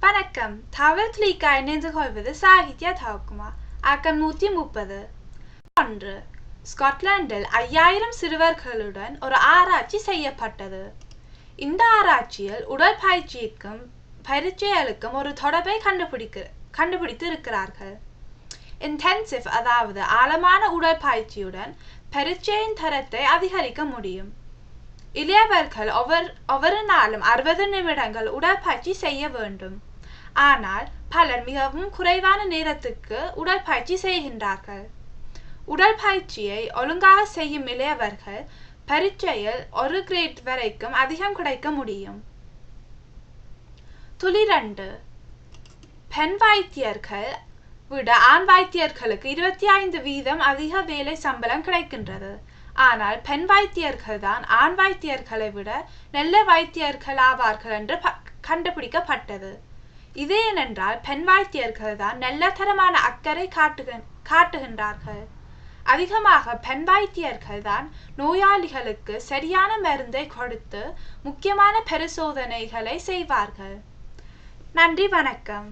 வணக்கம். தகவல் கிளிக்காய் இணைந்து கொள்வது சாகித்யா தவக்குமா. ஆக்கம் 130. 1. ஸ்காட்லாந்தில் 5000 சிறுவர்களுடன் ஒரு ஆராய்ச்சி செய்யப்பட்டது. இந்த ஆராய்ச்சியில் உடற்பயிற்சிக்கும் பரீட்சைகளுக்கும் ஒரு தொடர்பை கண்டுபிடித்து இருக்கிறார்கள். இன்டென்சிவ் அதாவது ஆழமான உடற்பயிற்சியுடன் பரீட்சையின் தரத்தை அதிகரிக்க முடியும். இளையவர்கள் ஒவ்வொரு நாளும் 60 நிமிடங்கள் உடற்பயிற்சி செய்ய வேண்டும். ஆனால் பலர் மிகவும் குறைவான நேரத்துக்கு உடற்பயிற்சி செய்கின்றார்கள். உடற்பயிற்சியை ஒழுங்காக செய்யும் இளையவர்கள் பரீட்சையில் 1 கிரேட் வரைக்கும் அதிகம் கிடைக்க முடியும். துளி 2. பெண் வைத்தியர்கள் விட ஆண் வைத்தியர்களுக்கு 25% அதிக வேலை சம்பளம் கிடைக்கின்றது. ஆனால் பெண் வைத்தியர்கள் தான் ஆண் வைத்தியர்களை விட நல்ல வைத்தியர்கள் ஆவார்கள் என்று கண்டுபிடிக்கப்பட்டது. இது ஏனென்றால் பெண் வைத்தியர்கள் தான் நல்ல தரமான அக்கறை காட்டுகின்றார்கள். அதிகமாக பெண் வைத்தியர்கள் தான் நோயாளிகளுக்கு சரியான மருந்தை கொடுத்து முக்கியமான பரிசோதனைகளை செய்வார்கள். நன்றி, வணக்கம்.